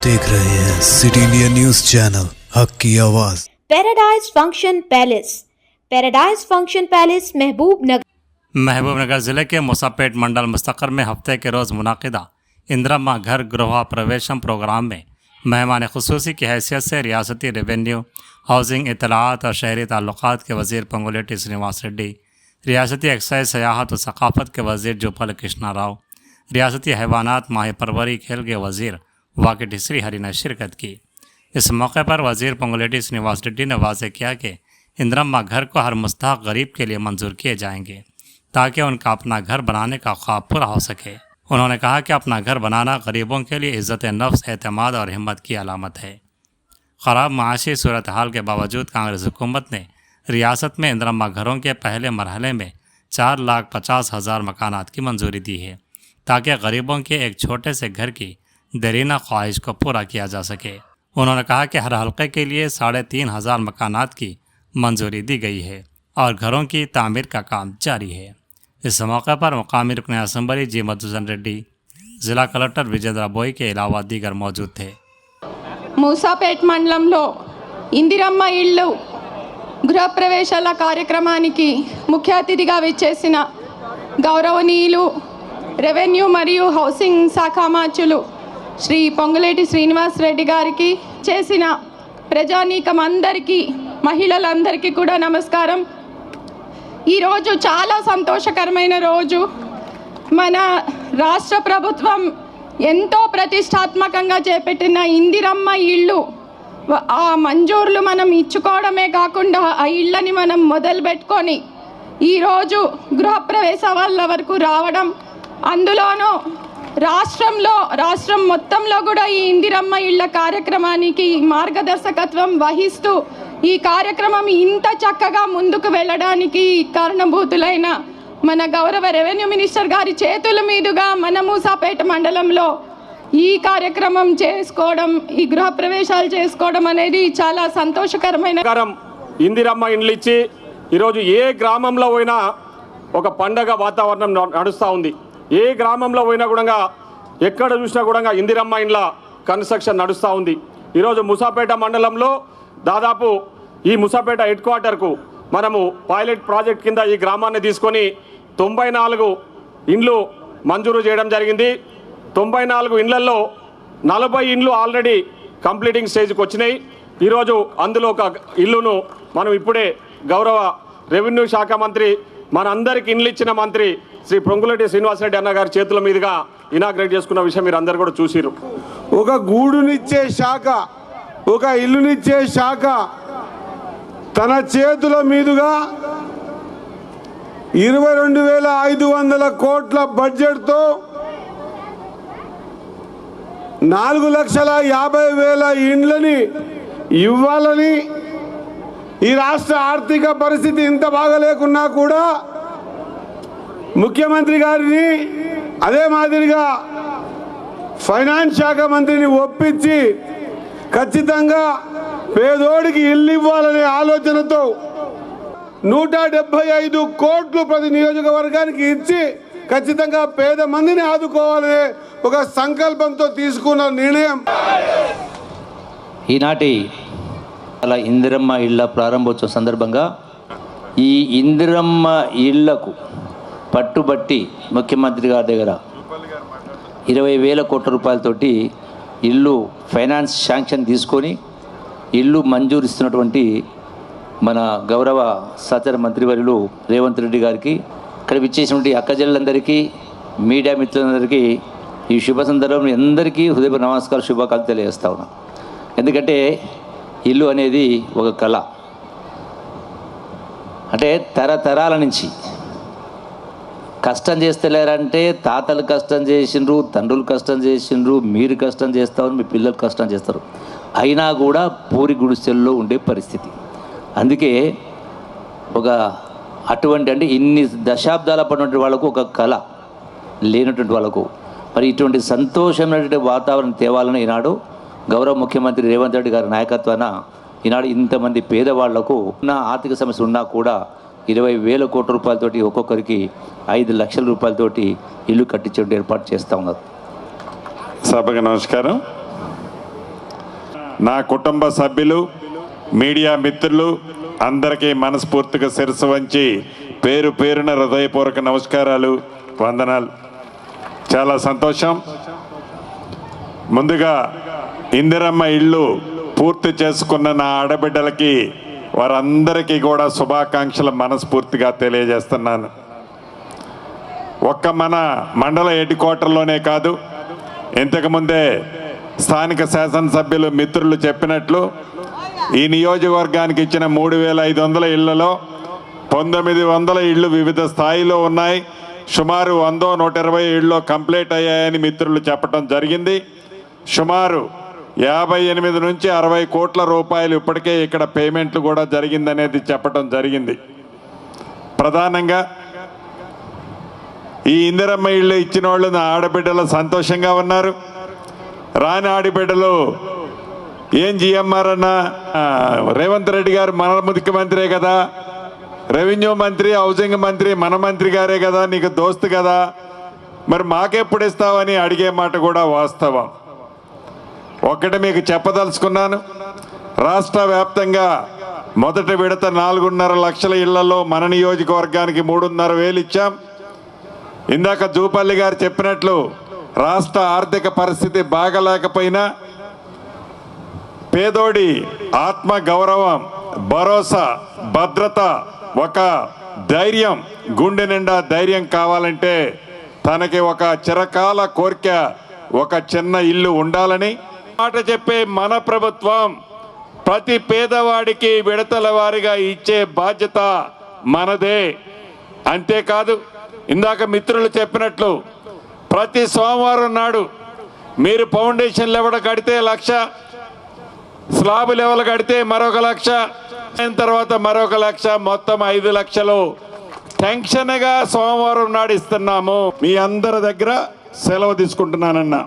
देख रहे हैं सिटी इंडिया न्यूज चैनल हक की आवाज। पैराडाइज फंक्शन पैलेस महबूबनगर जिले के मुसापेट मंडल मुस्तकर में हफ्ते के रोज़ मुनाकिदा इंदिरा घर गृह प्रवेशम प्रोग्राम में मेहमान खुसूसी की हैसियत से रियासती रेवेन्यू, हाउसिंग, इतलात और शहरी ताल्लुकात के वज़ीर पंगुलेटी श्रीनिवास रेड्डी, रियासती एक्साइज, सयाहत और सकाफ़त के वज़ीर जुपल कृष्णा राव, रियासती हैवानात, माही परवरी, खेल के वज़ीर वाकिट श्री हरी ने शिरकत की। इस मौके पर वज़ीर पंगुलेटी श्रीनिवास रेड्डी ने वाज़ेह किया कि इंदिरा घर को हर मुस्तहक़ गरीब के लिए मंजूर किए जाएंगे ताकि उनका अपना घर बनाने का ख्वाब पूरा हो सके। उन्होंने कहा कि अपना घर बनाना गरीबों के लिए इज़्ज़त नफ्स, एतमाद और हिम्मत की अलामत है। ख़राब माशी सूरत हाल के बावजूद कांग्रेस हुकूमत ने रियासत में इंदिरा घरों के पहले मरहले में 4,50,000 मकानात की मंजूरी दी है ताकि गरीबों के एक छोटे से घर की देरीना ख्वाहिश को पूरा किया जा सके। उन्होंने कहा कि हर हल्के के लिए 3,500 मकानात की मंजूरी दी गई है और घरों की तामीर का काम जारी है। इस मौके पर मुकामी रुकन असम्बली जी मधुसूदन रेड्डी, జిల్లా కలెక్టర్ విజేంద్ర బోయ్ के अलावा दीगर मौजूद थे। మూసాపేట్ మండలంలో ఇందిరమ్మ ఇళ్ళు గృహప్రవేశాల కార్యక్రమానికి ముఖ్య అతిథిగా విచ్చేసిన గౌరవనీయులు రెవెన్యూ మరియు హౌసింగ్ శాఖ మంత్రులు శ్రీ పొంగులేటి శ్రీనివాస్ రెడ్డి గారికి, చేసిన ప్రజానీకం అందరికీ, మహిళలందరికీ కూడా నమస్కారం। ఈరోజు చాలా సంతోషకరమైన రోజు। మన రాష్ట్ర ప్రభుత్వం ఎంతో ప్రతిష్టాత్మకంగా చేపట్టిన ఇందిరమ్మ ఇళ్ళు ఆ మంజూర్లు మనం ఇచ్చుకోవడమే కాకుండా ఆ ఇళ్ళని మనం మొదలు పెట్టుకొని ఈరోజు గృహప్రవేశాల వరకు రావడం, అందులోనూ రాష్ట్రం మొత్తంలో కూడా ఈ ఇందిరమ్మ ఇళ్ళ కార్యక్రమానికి మార్గదర్శకత్వం వహిస్తూ ఈ కార్యక్రమం ఇంత చక్కగా ముందుకు వెళ్ళడానికి కారణభూతులైన మన గౌరవ రెవెన్యూ మినిస్టర్ గారి చేతుల మీదుగా మన మూసాపేట మండలంలో ఈ కార్యక్రమం చేసుకోవడం, ఈ గృహప్రవేశాలు చేసుకోవడం అనేది చాలా సంతోషకరమైన। ఇందిరమ్మ ఇండ్లు ఇచ్చి ఈరోజు ఏ గ్రామంలో పోయినా ఒక పండగ వాతావరణం నడుస్తూ ఉంది। ఏ గ్రామంలో పోయినా కూడా, ఎక్కడ చూసినా కూడా ఇందిరమ్మ ఇండ్ల కన్స్ట్రక్షన్ నడుస్తూ ఉంది। ఈరోజు మూసాపేట మండలంలో దాదాపు ఈ మూసాపేట హెడ్ క్వార్టర్కు మనము పైలట్ ప్రాజెక్ట్ కింద ఈ గ్రామాన్ని తీసుకొని 94 ఇండ్లు మంజూరు చేయడం జరిగింది। 94 ఇండ్లలో 40 ఇండ్లు ఆల్రెడీ కంప్లీటింగ్ స్టేజ్కి వచ్చినాయి। ఈరోజు అందులో ఒక ఇల్లును మనం ఇప్పుడే గౌరవ రెవెన్యూ శాఖ మంత్రి, మనందరికి ఇండ్లు ఇచ్చిన మంత్రి శ్రీ పొంగులేటి శ్రీనివాసరెడ్డి అన్న గారి చేతుల మీదుగా ఇనాగ్రేట్ చేసుకున్న విషయం మీరు అందరు కూడా చూసిరు। ఒక గూడునిచ్చే శాఖ, ఒక ఇల్లునిచ్చే శాఖ తన చేతుల మీదుగా 22,500 కోట్ల బడ్జెట్తో 4,50,000 ఇండ్లని ఇవ్వాలని, ఈ రాష్ట్ర ఆర్థిక పరిస్థితి ఇంత బాగలేకున్నా కూడా ముఖ్యమంత్రి గారిని, అదే మాదిరిగా ఫైనాన్స్ శాఖ మంత్రిని ఒప్పించి ఖచ్చితంగా పేదోడికి ఇల్లు ఇవ్వాలనే ఆలోచనతో 175 కోట్లు ప్రతి నియోజకవర్గానికి ఇచ్చి ఖచ్చితంగా పేద మందిని ఆదుకోవాలనే ఒక సంకల్పంతో తీసుకున్న నిర్ణయం। ఈనాటి అలా ఇందిరమ్మ ఇళ్ళ ప్రారంభోత్సవం సందర్భంగా ఈ ఇందిరమ్మ ఇళ్లకు పట్టుబట్టి ముఖ్యమంత్రి గారి దగ్గర 20,000 కోట్ల రూపాయలతోటి ఇల్లు ఫైనాన్స్ శాంక్షన్ తీసుకొని ఇల్లు మంజూరిస్తున్నటువంటి మన గౌరవ సహచర మంత్రివర్యులు రేవంత్ రెడ్డి గారికి, ఇక్కడ విచ్చేసినటువంటి అక్కజల్లందరికీ, మీడియా మిత్రులందరికీ ఈ శుభ సందర్భంలో అందరికీ హృదయ నమస్కారం, శుభాకాంక్షలు తెలియజేస్తా ఉన్నాను। ఎందుకంటే ఇల్లు అనేది ఒక కళ, అంటే తరతరాల నుంచి కష్టం చేస్తలేరంటే తాతలు కష్టం చేసిండ్రు, తండ్రులు కష్టం చేసిండ్రు, మీరు కష్టం చేస్తారు, మీ పిల్లలు కష్టం చేస్తారు, అయినా కూడా పూరి గుడిసెల్లో ఉండే పరిస్థితి। అందుకే ఒక అటువంటి అంటే ఇన్ని దశాబ్దాల పడినటువంటి వాళ్ళకు ఒక కళ లేనటువంటి వాళ్ళకు మరి ఇటువంటి సంతోషమైనటువంటి వాతావరణం తేవాలని ఈనాడు గౌరవ ముఖ్యమంత్రి రేవంత్ రెడ్డి గారి నాయకత్వాన ఈనాడు ఇంతమంది పేదవాళ్లకు ఉన్న ఆర్థిక సమస్య ఉన్నా కూడా 20,000 కోట్ల రూపాయలతోటి ఒక్కొక్కరికి 5 లక్షల రూపాయలతోటి ఇల్లు కట్టించే ఏర్పాటు చేస్తూ ఉన్నారు। సభకు నమస్కారం। నా కుటుంబ సభ్యులు, మీడియా మిత్రులు అందరికీ మనస్ఫూర్తిగా శిరస్సు వంచి పేరు పేరున హృదయపూర్వక నమస్కారాలు, వందనాలు. చాలా సంతోషం. ముందుగా ఇందిరమ్మ ఇళ్ళు పూర్తి చేసుకున్న నా ఆడబిడ్డలకి వారందరికీ కూడా శుభాకాంక్షలు మనస్ఫూర్తిగా తెలియజేస్తున్నాను. ఒక్క మన మండల హెడ్ క్వార్టర్లోనే కాదు, ఇంతకుముందే స్థానిక శాసనసభ్యులు మిత్రులు చెప్పినట్లు ఈ నియోజకవర్గానికి ఇచ్చిన 3500 ఇళ్లలో 900 ఇళ్ళు వివిధ స్థాయిలో ఉన్నాయి. సుమారు 100-120 ఇళ్ళు కంప్లీట్ అయ్యాయని మిత్రులు చెప్పడం జరిగింది. సుమారు 58 నుంచి 60 కోట్ల రూపాయలు ఇప్పటికే ఇక్కడ పేమెంట్లు కూడా జరిగిందనేది చెప్పడం జరిగింది. ప్రధానంగా ఈ ఇందిరమ్మ ఇళ్ళు ఇచ్చిన వాళ్ళు నా ఆడబిడ్డలు సంతోషంగా ఉన్నారు. రాని ఆడబిడ్డలు ఏం జిఎంఆర్ అన్న, రేవంత్ రెడ్డి గారు మన ముఖ్యమంత్రే కదా, రెవెన్యూ మంత్రి, హౌసింగ్ మంత్రి మన మంత్రి గారే కదా, నీకు దోస్తు కదా, మరి మాకెప్పుడు ఇస్తావని అడిగే మాట కూడా వాస్తవం. ఒకటి మీకు చెప్పదలుచుకున్నాను, రాష్ట్ర వ్యాప్తంగా మొదటి విడత 4.5 లక్షల ఇళ్లలో మన నియోజకవర్గానికి 3,500 ఇచ్చాం. ఇందాక జూపల్లి గారు చెప్పినట్లు రాష్ట్ర ఆర్థిక పరిస్థితి బాగలేకపోయినా పేదోడి ఆత్మ గౌరవం, భరోసా, భద్రత, ఒక ధైర్యం, గుండె నిండా ధైర్యం కావాలంటే తనకి ఒక చిరకాల కోరిక, ఒక చిన్న ఇల్లు ఉండాలని మాట చెప్పే మన ప్రభుత్వం ప్రతి పేదవాడికి విడతల వారిగా ఇచ్చే బాధ్యత మనదే. అంతేకాదు, ఇందాక మిత్రులు చెప్పినట్లు ప్రతి సోమవారం నాడు మీరు ఫౌండేషన్ లెవెల్ కడితే 1,00,000, స్లాబ్ లెవెల్ కడితే మరొక 1,00,000, అయిన తర్వాత మరొక 1,00,000, మొత్తం 5 లక్షలు టెన్షన్గా సోమవారం నాడు ఇస్తున్నాము. మీ అందరి దగ్గర సెలవు తీసుకుంటున్నానన్నా.